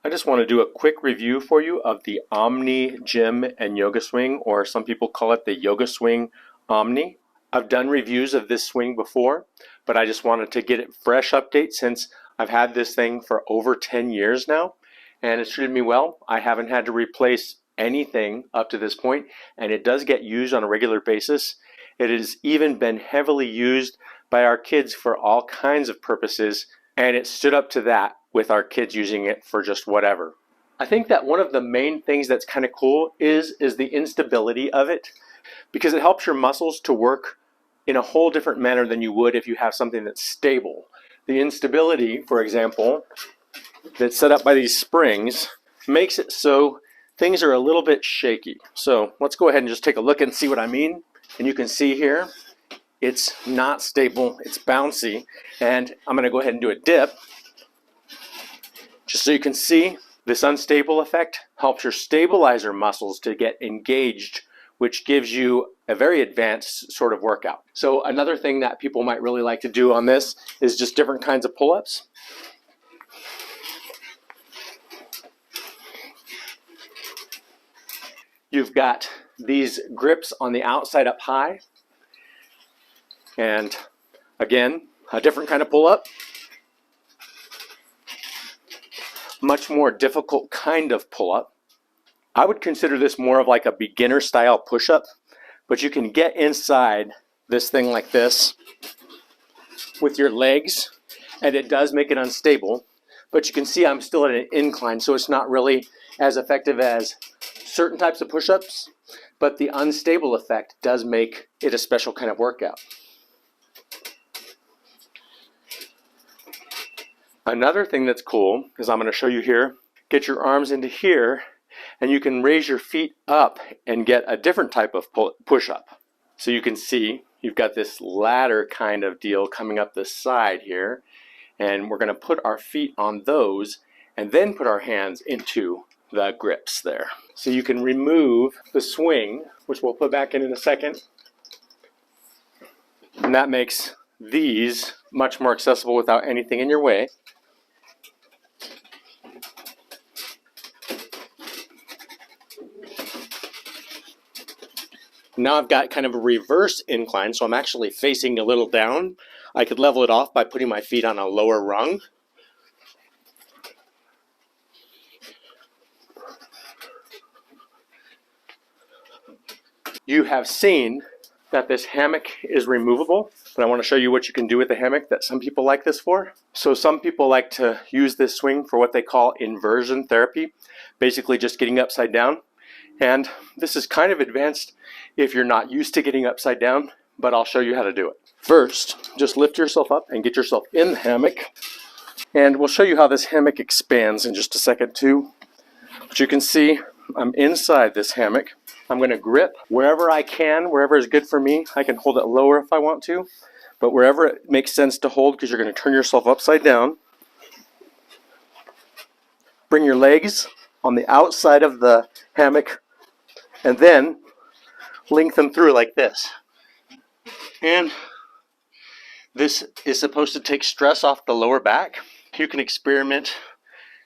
I just want to do a quick review for you of the Omni Gym and YogaSwing, or some people call it the YogaSwing Omni. I've done reviews of this swing before, but I just wanted to get it fresh update since I've had this thing for over 10 years now, and it's treated me well. I haven't had to replace anything up to this point, and it does get used on a regular basis. It has even been heavily used by our kids for all kinds of purposes, and it stood up to that with our kids using it for just whatever. I think that one of the main things that's kind of cool is the instability of it, because it helps your muscles to work in a whole different manner than you would if you have something that's stable. The instability, for example, that's set up by these springs makes it so things are a little bit shaky. So let's go ahead and just take a look and see what I mean. And you can see here, it's not stable, it's bouncy, and I'm going to go ahead and do a dip. Just so you can see, this unstable effect helps your stabilizer muscles to get engaged, which gives you a very advanced sort of workout. So another thing that people might really like to do on this is just different kinds of pull-ups. You've got these grips on the outside up high. And again, a different kind of pull-up. Much more difficult kind of pull-up. I would consider this more of like a beginner style push-up, but you can get inside this thing like this with your legs, and it does make it unstable, but you can see I'm still at an incline, so it's not really as effective as certain types of push-ups, but the unstable effect does make it a special kind of workout. Another thing that's cool is I'm going to show you here. Get your arms into here, and you can raise your feet up and get a different type of push-up. So you can see you've got this ladder kind of deal coming up the side here, and we're going to put our feet on those and then put our hands into the grips there. So you can remove the swing, which we'll put back in a second, and that makes these much more accessible without anything in your way. Now I've got kind of a reverse incline, so I'm actually facing a little down. I could level it off by putting my feet on a lower rung. You have seen that this hammock is removable, but I want to show you what you can do with the hammock that some people like this for. So some people like to use this swing for what they call inversion therapy, basically just getting upside down. And this is kind of advanced if you're not used to getting upside down, but I'll show you how to do it. First, just lift yourself up and get yourself in the hammock. And we'll show you how this hammock expands in just a second too. But you can see I'm inside this hammock. I'm going to grip wherever I can, wherever is good for me. I can hold it lower if I want to, but wherever it makes sense to hold, because you're going to turn yourself upside down. Bring your legs on the outside of the hammock and then lengthen through like this. And this is supposed to take stress off the lower back. You can experiment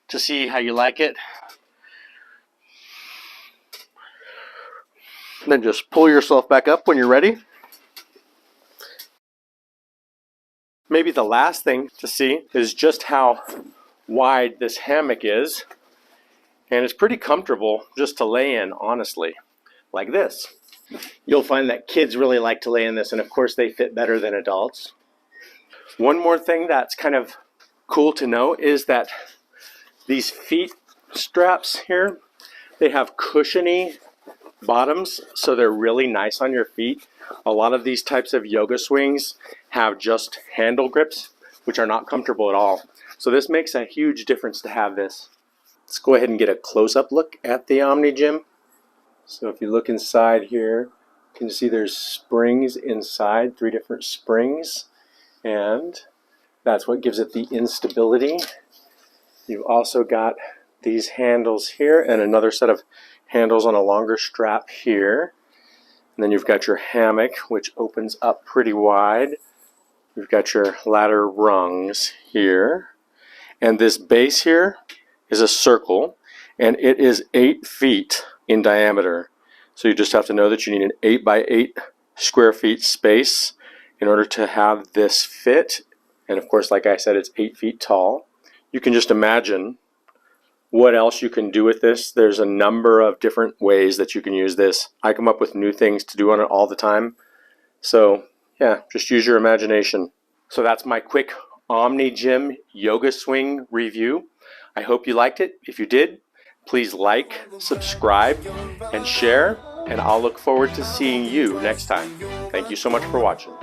to see how you like it. Then just pull yourself back up when you're ready. Maybe the last thing to see is just how wide this hammock is. And it's pretty comfortable just to lay in, honestly, like this. You'll find that kids really like to lay in this, and of course they fit better than adults. One more thing that's kind of cool to know is that these feet straps here, they have cushiony bottoms, so they're really nice on your feet. A lot of these types of yoga swings have just handle grips, which are not comfortable at all. So this makes a huge difference to have this. Let's go ahead and get a close-up look at the Omni Gym. So if you look inside here, you can see there's springs inside, 3 different springs, and that's what gives it the instability. You've also got these handles here and another set of handles on a longer strap here. And then you've got your hammock, which opens up pretty wide. You've got your ladder rungs here. And this base here is a circle, and it is 8 feet in diameter. So you just have to know that you need an 8 by 8 square feet space in order to have this fit. And of course, like I said, it's 8 feet tall. You can just imagine what else you can do with this. There's a number of different ways that you can use this. I come up with new things to do on it all the time. So yeah, just use your imagination. So that's my quick Omni Gym YogaSwing review. I hope you liked it. If you did, please like, subscribe, and share. And I'll look forward to seeing you next time. Thank you so much for watching.